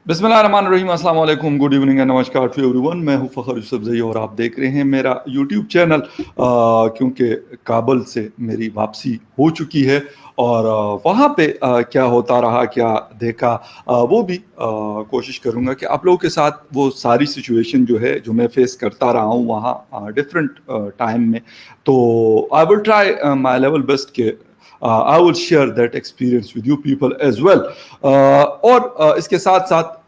बिस्मिल्लाहिर्रहमानिर्रहीम, अस्सलाम वालेकुम, गुड इवनिंग एंड नमस्कार टू एवरीवन। मैं हूं फ़खर यूसुफजई और आप देख रहे हैं मेरा यूट्यूब चैनल। क्योंकि काबुल से मेरी वापसी हो चुकी है और वहाँ पे क्या होता रहा, क्या देखा, वो भी कोशिश करूँगा कि आप लोगों के साथ वो सारी सिचुएशन जो है, जो मैं फेस करता रहा हूँ वहाँ डिफरेंट टाइम में। तो I will try my level best के I will share that experience with you people as well. और इसके साथ साथ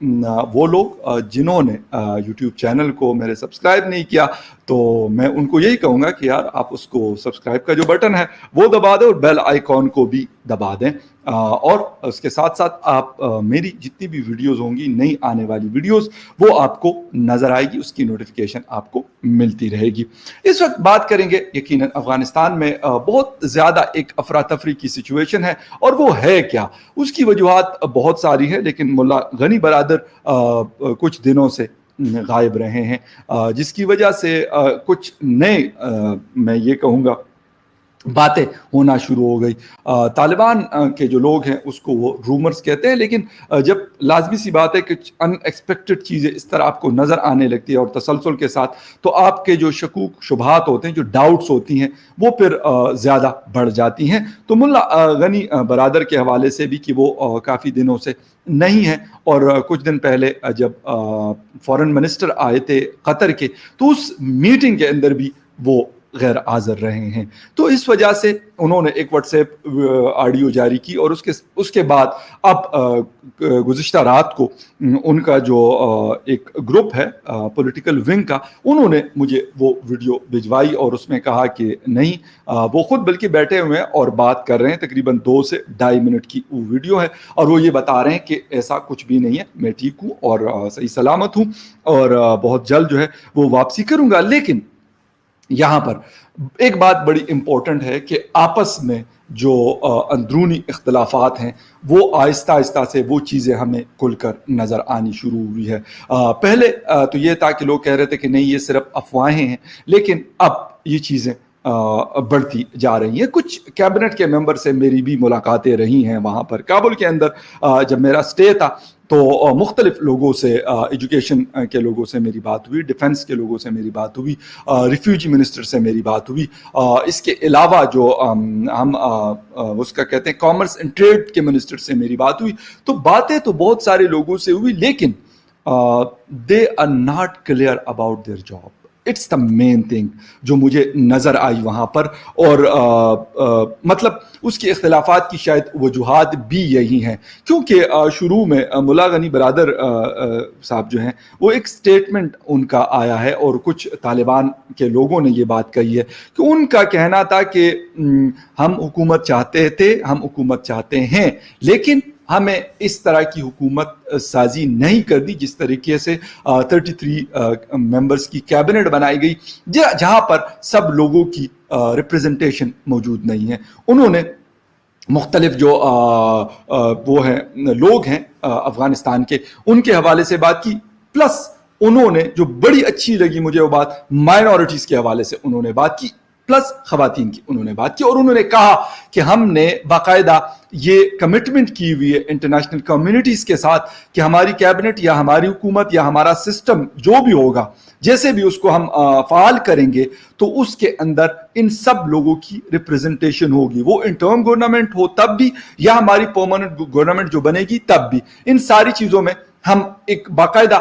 वो लोग जिन्होंने YouTube चैनल को मेरे सब्सक्राइब नहीं किया, तो मैं उनको यही कहूँगा कि यार आप उसको सब्सक्राइब का जो बटन है वो दबा दें और बेल आइकॉन को भी दबा दें। और उसके साथ साथ आप मेरी जितनी भी वीडियोस होंगी, नई आने वाली वीडियोस, वो आपको नज़र आएगी, उसकी नोटिफिकेशन आपको मिलती रहेगी। इस वक्त बात करेंगे यकीनन अफगानिस्तान में बहुत ज़्यादा एक अफरा तफरी की सिचुएशन है, और वो है क्या, उसकी वजूहात बहुत सारी है, लेकिन मुल्ला गनी बरादर कुछ दिनों से गायब रहे हैं, जिसकी वजह से कुछ नए मैं ये कहूँगा बातें होना शुरू हो गई। तालिबान के जो लोग हैं उसको वो रूमर्स कहते हैं, लेकिन जब लाजमी सी बात है कि अनएक्सपेक्टेड चीज़ें इस तरह आपको नज़र आने लगती है और तसलसल के साथ, तो आपके जो शकूक शुबहात होते हैं, जो डाउट्स होती हैं, वो फिर ज़्यादा बढ़ जाती हैं। तो मुल्ला गनी बरादर के हवाले से भी कि वो काफ़ी दिनों से नहीं है, और कुछ दिन पहले जब फॉरेन मिनिस्टर आए थे कतर के, तो उस मीटिंग के अंदर भी वो गैर हाज़िर रहे हैं। तो इस वजह से उन्होंने एक व्हाट्सएप ऑडियो जारी की, और उसके बाद अब गुज़िश्ता रात को उनका जो एक ग्रुप है पॉलिटिकल विंग का, उन्होंने मुझे वो वीडियो भिजवाई और उसमें कहा कि नहीं, वो खुद बल्कि बैठे हुए हैं और बात कर रहे हैं। तकरीबन 2 से 2.5 मिनट की वो वीडियो है, और वो ये बता रहे हैं कि ऐसा कुछ भी नहीं है, मैं ठीक हूँ और सही सलामत हूँ, और बहुत जल्द जो है वो वापसी करूँगा। लेकिन यहाँ पर एक बात बड़ी इंपॉर्टेंट है कि आपस में जो अंदरूनी इख्तलाफात हैं, वो आहिस्ता आहिस्ता से वो चीज़ें हमें खुलकर नज़र आनी शुरू हुई है। पहले तो ये था कि लोग कह रहे थे कि नहीं, ये सिर्फ अफवाहें हैं, लेकिन अब ये चीज़ें बढ़ती जा रही हैं। कुछ कैबिनेट के मेंबर से मेरी भी मुलाकातें रही हैं वहाँ पर काबुल के अंदर। जब मेरा स्टे था तो मुख्तलिफ लोगों से, एजुकेशन के लोगों से मेरी बात हुई, डिफेंस के लोगों से मेरी बात हुई, रिफ्यूजी मिनिस्टर से मेरी बात हुई। इसके अलावा जो हम उसका कहते हैं कॉमर्स एंड ट्रेड के मिनिस्टर से मेरी बात हुई। तो बातें तो बहुत सारे लोगों से हुई, लेकिन they are not clear about their job. It's the main thing जो मुझे नज़र आई वहाँ पर, और मतलब उसके इख्तलाफात की शायद वजूहात भी यही हैं, क्योंकि शुरू में मुल्ला गनी बरादर साहब जो हैं, वो एक स्टेटमेंट उनका आया है, और कुछ तालिबान के लोगों ने ये बात कही है कि उनका कहना था कि हम हुकूमत चाहते थे, हम हुकूमत चाहते हैं, लेकिन हमें इस तरह की हुकूमत साजी नहीं कर दी जिस तरीके से 33 मेंबर्स की कैबिनेट बनाई गई, जहां पर सब लोगों की रिप्रेजेंटेशन मौजूद नहीं है। उन्होंने मुख्तलिफ जो वो हैं लोग हैं अफगानिस्तान के, उनके हवाले से बात की, प्लस उन्होंने जो बड़ी अच्छी लगी मुझे वो बात माइनॉरिटीज़ के हवाले से उन्होंने बात की, प्लस खवातीन की उन्होंने बात की, और उन्होंने कहा कि हमने बाकायदा ये कमिटमेंट की हुई है इंटरनेशनल कम्युनिटीज़ के साथ कि हमारी कैबिनेट या हमारी हुकूमत या हमारा सिस्टम जो भी होगा, जैसे भी उसको हम फ़ाल करेंगे, तो उसके अंदर इन सब लोगों की रिप्रेजेंटेशन होगी, वो इंटर्म गवर्नमेंट हो तब भी या हमारी परमानेंट गवर्नमेंट जो बनेगी तब भी। इन सारी चीज़ों में हम एक बाकायदा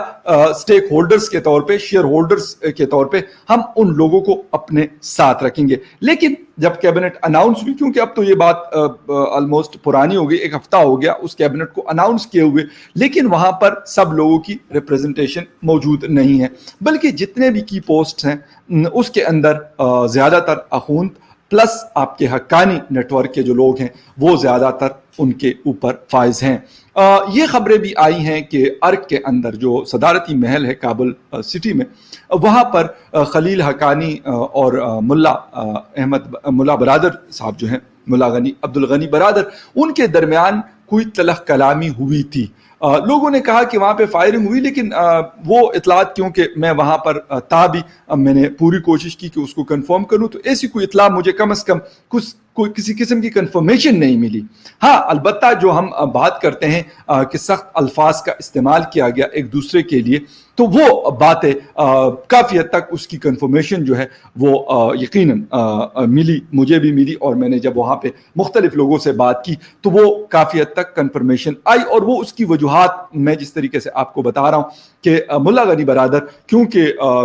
स्टेक होल्डर्स के तौर पे, शेयर होल्डर्स के तौर पे हम उन लोगों को अपने साथ रखेंगे। लेकिन जब कैबिनेट अनाउंस हुई, क्योंकि अब तो ये बात ऑलमोस्ट पुरानी हो गई, एक हफ्ता हो गया उस कैबिनेट को अनाउंस किए हुए, लेकिन वहां पर सब लोगों की रिप्रेजेंटेशन मौजूद नहीं है, बल्कि जितने भी की पोस्ट हैं उसके अंदर ज़्यादातर अखूंद प्लस आपके हक्कानी नेटवर्क के जो लोग हैं वो ज़्यादातर उनके ऊपर फाइज हैं। ये खबरें भी आई हैं कि अर्क के अंदर जो सदारती महल है काबुल सिटी में, वहाँ पर खलील हक्कानी और मुल्ला बरादर साहब जो हैं, मुल्ला गनी अब्दुल गनी बरादर, उनके दरमियान कोई तलख कलामी हुई थी। लोगों ने कहा कि वहाँ पे फायरिंग हुई, लेकिन वो इतलात, क्योंकि मैं वहाँ पर था भी, मैंने पूरी कोशिश की कि उसको कंफर्म करूँ, तो ऐसी कोई इतला मुझे कम से कम कुछ कोई किसी किस्म की कंफर्मेशन नहीं मिली। हाँ, अलबत्ता जो हम बात करते हैं कि सख्त अल्फाज का इस्तेमाल किया गया एक दूसरे के लिए, तो वो बातें काफ़ी हद तक उसकी कंफर्मेशन जो है वो यकीनन मिली, मुझे भी मिली, और मैंने जब वहाँ पे मुख्तलिफ लोगों से बात की तो वो काफ़ी हद तक कंफर्मेशन आई। और वो उसकी वजूहात मैं जिस तरीके से आपको बता रहा हूँ कि मुल्ला गनी बरादर क्योंकि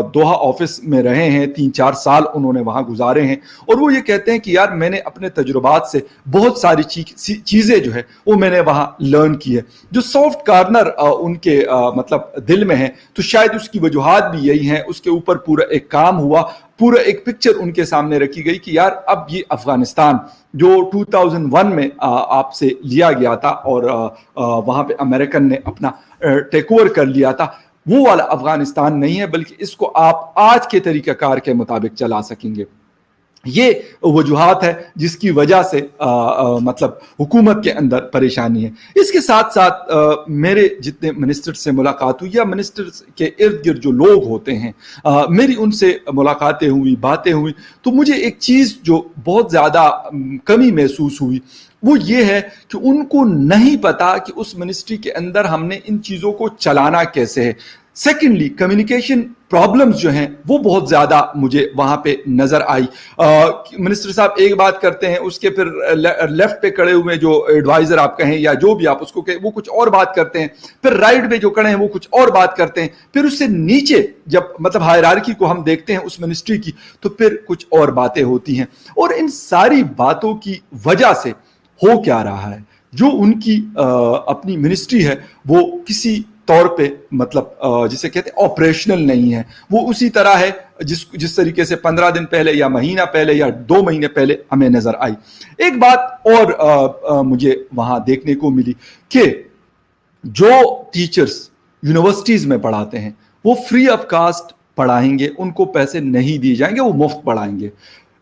दोहा ऑफिस में रहे हैं, 3-4 साल उन्होंने वहाँ गुजारे हैं, और वो ये कहते हैं कि यार मैंने अपने तजुर्बात से बहुत सारी चीज़ें जो है वो मैंने वहाँ लर्न की है। जो सॉफ्ट कार्नर उनके मतलब दिल में है, तो शायद उसकी वजूहात भी यही हैं। उसके ऊपर पूरा एक काम हुआ, पूरा एक पिक्चर उनके सामने रखी गई कि यार अब ये अफगानिस्तान जो 2001 में आपसे लिया गया था और वहाँ पे अमेरिकन ने अपना टेक ओवर कर लिया था, वो वाला अफगानिस्तान नहीं है, बल्कि इसको आप आज के तरीक़ाकार के मुताबिक चला सकेंगे। ये वजूहात है जिसकी वजह से मतलब हुकूमत के अंदर परेशानी है। इसके साथ साथ मेरे जितने मिनिस्टर से मुलाकात हुई या मिनिस्टर के इर्द गिर्द जो लोग होते हैं, मेरी उनसे मुलाकातें हुई, बातें हुई, तो मुझे एक चीज़ जो बहुत ज़्यादा कमी महसूस हुई वो ये है कि उनको नहीं पता कि उस मिनिस्ट्री के अंदर हमने इन चीज़ों को चलाना कैसे है। सेकेंडली, कम्युनिकेशन प्रॉब्लम्स जो हैं वो बहुत ज़्यादा मुझे वहाँ पे नज़र आई। मिनिस्टर साहब एक बात करते हैं, उसके फिर लेफ्ट पे खड़े हुए जो एडवाइज़र आप कहें या जो भी आप उसको कहें, वो कुछ और बात करते हैं, फिर राइट पे जो खड़े हैं वो कुछ और बात करते हैं, फिर उससे नीचे जब मतलब हायरार्की को हम देखते हैं उस मिनिस्ट्री की, तो फिर कुछ और बातें होती हैं। और इन सारी बातों की वजह से हो क्या रहा है, जो उनकी अपनी मिनिस्ट्री है वो किसी तौर पे मतलब जिसे कहते हैं ऑपरेशनल नहीं है। वो उसी तरह है जिस तरीके से 15 दिन पहले या महीना पहले या 2 महीने पहले हमें नजर आई। एक बात और मुझे वहां देखने को मिली कि जो टीचर्स यूनिवर्सिटीज में पढ़ाते हैं वो फ्री ऑफ कास्ट पढ़ाएंगे, उनको पैसे नहीं दिए जाएंगे, वो मुफ्त पढ़ाएंगे।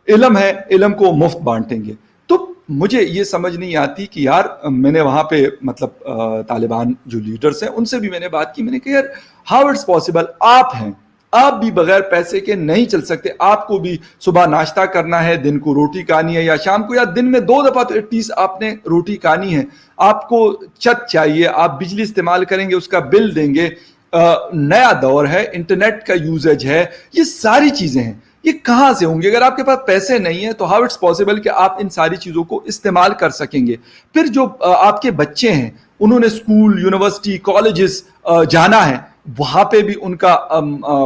इल्म है, इल्म को मुफ्त बांटेंगे। तो मुझे ये समझ नहीं आती कि यार, मैंने वहाँ पे मतलब तालिबान जो लीडर्स हैं उनसे भी मैंने बात की। मैंने कहा यार हाउ इट्स पॉसिबल, आप हैं, आप भी बगैर पैसे के नहीं चल सकते। आपको भी सुबह नाश्ता करना है, दिन को रोटी खानी है, या शाम को, या दिन में 2 दफ़ा तो एटलीस्ट आपने रोटी खानी है। आपको छत चाहिए, आप बिजली इस्तेमाल करेंगे, उसका बिल देंगे। नया दौर है, इंटरनेट का यूजेज है, ये सारी चीज़ें हैं, ये कहाँ से होंगे? अगर आपके पास पैसे नहीं है तो हाउ इट्स पॉसिबल कि आप इन सारी चीज़ों को इस्तेमाल कर सकेंगे? फिर जो आपके बच्चे हैं उन्होंने स्कूल, यूनिवर्सिटी, कॉलेजेस जाना है, वहाँ पे भी उनका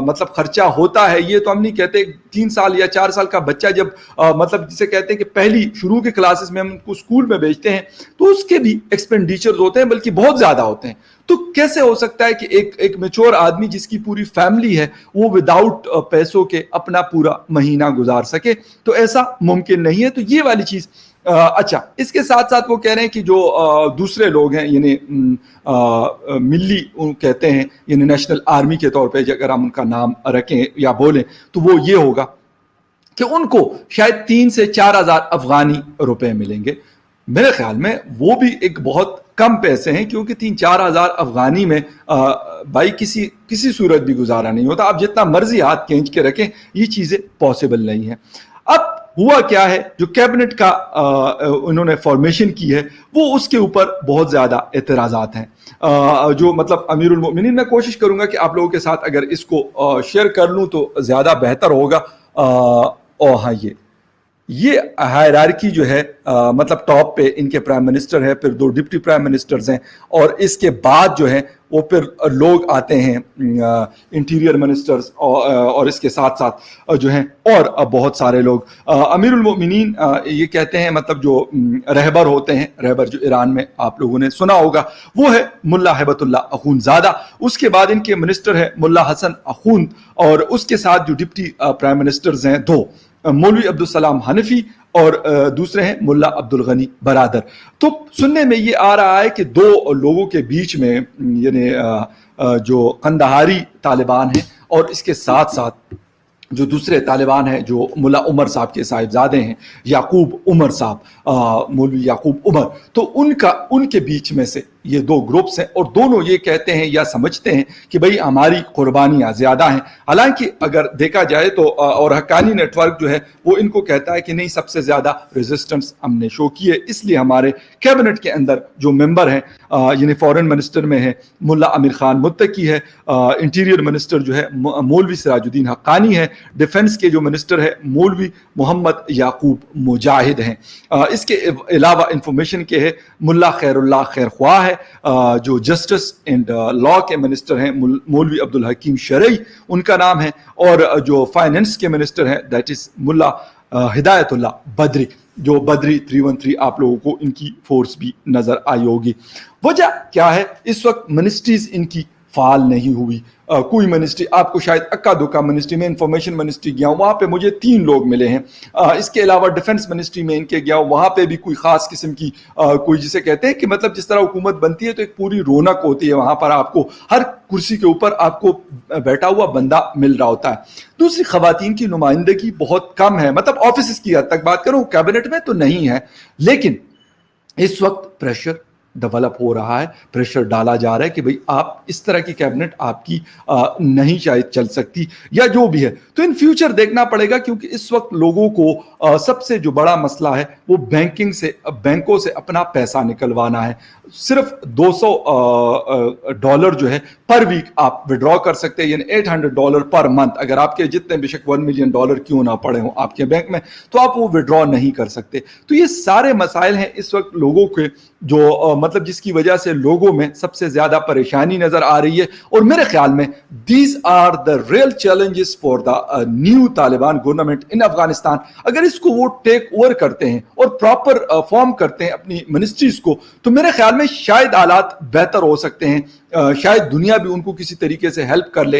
मतलब खर्चा होता है। ये तो हम नहीं कहते 3 साल या 4 साल का बच्चा जब मतलब जिसे कहते हैं कि पहली शुरू के क्लासेस में हम उनको स्कूल में भेजते हैं तो उसके भी एक्सपेंडिचर्स होते हैं, बल्कि बहुत ज़्यादा होते हैं। तो कैसे हो सकता है कि एक मैच्योर आदमी जिसकी पूरी फैमिली है वो विदाउट पैसों के अपना पूरा महीना गुजार सके? तो ऐसा मुमकिन नहीं है। तो ये वाली चीज़ अच्छा, इसके साथ साथ वो कह रहे हैं कि जो दूसरे लोग हैं, यानी मिल्ली कहते हैं, यानी नेशनल आर्मी के तौर पे अगर हम उनका नाम रखें या बोलें तो वो ये होगा कि उनको शायद 3 से 4 हज़ार अफगानी रुपए मिलेंगे। मेरे ख्याल में वो भी एक बहुत कम पैसे हैं, क्योंकि 3-4 हज़ार अफगानी में भाई किसी सूरत भी गुजारा नहीं होता। आप जितना मर्जी हाथ खींच के रखें, ये चीज़ें पॉसिबल नहीं है। अब हुआ क्या है, जो कैबिनेट का उन्होंने फॉर्मेशन की है वो उसके ऊपर बहुत ज़्यादा एतराज़ात हैं। जो मतलब अमीरुल मोमिनीन, मैं कोशिश करूँगा कि आप लोगों के साथ अगर इसको शेयर कर लूँ तो ज़्यादा बेहतर होगा। और हाँ, ये हायरार्की जो है मतलब टॉप पे इनके प्राइम मिनिस्टर है, फिर 2 डिप्टी प्राइम मिनिस्टर्स हैं, और इसके बाद जो है वो फिर लोग आते हैं इंटीरियर मिनिस्टर्स, और इसके साथ साथ जो हैं और बहुत सारे लोग। अमीरुल मोमिनीन ये कहते हैं, मतलब जो रहबर होते हैं, रहबर जो ईरान में आप लोगों ने सुना होगा, वो है मुल्ला हैबतुल्लाह अखूनज़ादा। उसके बाद इनके मिनिस्टर है मुल्ला हसन अखून, और उसके साथ जो डिप्टी प्राइम मिनिस्टर्स हैं 2, मौलवी अब्दुल सलाम हनफी और दूसरे हैं मुल्ला अब्दुल गनी बरादर। तो सुनने में ये आ रहा है कि 2 लोगों के बीच में यानी जो कंदहारी तालिबान हैं और इसके साथ साथ जो दूसरे तालिबान हैं जो मुल्ला उमर साहब के साहिबजादे हैं, याकूब उमर साहब, मौलवी याकूब उमर, तो उनके बीच में से یہ دو گروپس ہیں اور دونوں یہ کہتے ہیں یا سمجھتے ہیں کہ بھئی ہماری قربانیاں زیادہ ہیں. حالانکہ اگر دیکھا جائے تو اور حقانی نیٹ ورک جو ہے وہ ان کو کہتا ہے کہ نہیں سب سے زیادہ ریزسٹنس ہم نے شو کی ہے, اس لیے ہمارے کیبنٹ کے اندر جو ممبر ہیں یعنی فورن منسٹر میں ہے ملا امیر خان متقی ہے, انٹیریئر منسٹر جو ہے مولوی سراج الدین حقانی ہے, ڈیفنس کے جو منسٹر ہے مولوی محمد یعقوب مجاہد ہیں. اس کے علاوہ انفارمیشن کے ہے ملا خیر اللہ خیر خواہ ہے, جو جسٹس اینڈ لا کے منسٹر ہیں مولوی عبدالحکیم شرعی ان کا نام ہے, اور جو فائننس کے منسٹر ہیں دیٹ از ملا ہدایت اللہ بدری, جو بدری 313 آپ لوگوں کو ان کی فورس بھی نظر آئی ہوگی. وجہ کیا ہے, اس وقت منسٹریز ان کی فعال نہیں ہوئی. کوئی منسٹری آپ کو شاید اکا دکا منسٹری میں انفارمیشن منسٹری گیا ہوں وہاں پہ مجھے 3 لوگ ملے ہیں. اس کے علاوہ ڈیفنس منسٹری میں ان کے گیا ہوں وہاں پہ بھی کوئی خاص قسم کی کوئی جسے کہتے ہیں کہ مطلب جس طرح حکومت بنتی ہے تو ایک پوری رونق ہوتی ہے وہاں پر, آپ کو ہر کرسی کے اوپر آپ کو بیٹھا ہوا بندہ مل رہا ہوتا ہے. دوسری خواتین کی نمائندگی بہت کم ہے, مطلب آفیسز کی حد تک بات کروں کیبنٹ میں تو نہیں ہے, لیکن اس وقت پریشر ڈیولپ ہو رہا ہے, پریشر ڈالا جا رہا ہے کہ بھئی آپ اس طرح کی کیبنٹ آپ کی نہیں شاید چل سکتی یا جو بھی ہے. تو ان فیوچر دیکھنا پڑے گا, کیونکہ اس وقت لوگوں کو سب سے جو بڑا مسئلہ ہے وہ بینکوں سے اپنا پیسہ نکلوانا ہے. صرف $200 جو ہے پر ویک آپ وڈرا کر سکتے ہیں, یعنی $800 پر منتھ. اگر آپ کے جتنے بے شک $1 ملین کیوں نہ پڑے ہوں آپ کے بینک میں تو آپ وہ وڈرا نہیں کر سکتے. تو یہ سارے مسائل ہیں اس وقت لوگوں کے جو مطلب جس کی وجہ سے لوگوں میں سب سے زیادہ پریشانی نظر آ رہی ہے. اور میرے خیال میں these are the real challenges for the new Taliban government in Afghanistan. اگر اس کو وہ ٹیک اوور کرتے ہیں اور پراپر فارم کرتے ہیں اپنی منسٹریز کو تو میرے خیال میں شاید حالات بہتر ہو سکتے ہیں. شاید دنیا بھی ان کو کسی طریقے سے ہیلپ کر لے,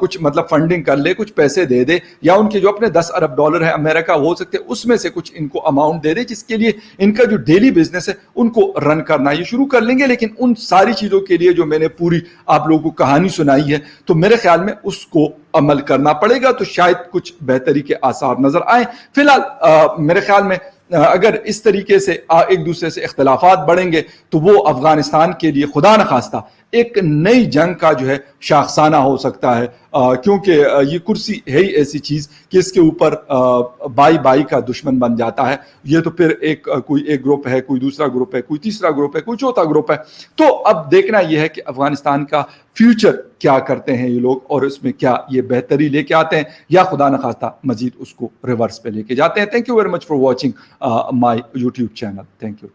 کچھ مطلب فنڈنگ کر لے, کچھ پیسے دے دے, یا ان کے جو اپنے $10 ارب ہے امریکہ ہو سکتے اس میں سے کچھ ان کو اماؤنٹ دے دے جس کے لیے ان کا جو ڈیلی بزنس ہے ان کو رن کرنا یہ شروع کر لیں گے. لیکن ان ساری چیزوں کے لیے جو میں نے پوری آپ لوگوں کو کہانی سنائی ہے تو میرے خیال میں اس کو عمل کرنا پڑے گا, تو شاید کچھ بہتری کے آثار نظر آئیں. فی الحال میرے خیال میں اگر اس طریقے سے ایک دوسرے سے اختلافات بڑھیں گے تو وہ افغانستان کے لیے خدا نخواستہ ایک نئی جنگ کا جو ہے شاخسانہ ہو سکتا ہے, کیونکہ یہ کرسی ہے ہی ایسی چیز کہ اس کے اوپر بائی کا دشمن بن جاتا ہے. یہ تو پھر کوئی ایک گروپ ہے, کوئی دوسرا گروپ ہے, کوئی تیسرا گروپ ہے, کوئی چوتھا گروپ ہے. تو اب دیکھنا یہ ہے کہ افغانستان کا فیوچر کیا کرتے ہیں یہ لوگ, اور اس میں کیا یہ بہتری لے کے آتے ہیں یا خدا نخواستہ مزید اس کو ریورس پہ لے کے جاتے ہیں. Thank you very much for watching my YouTube channel. Thank you.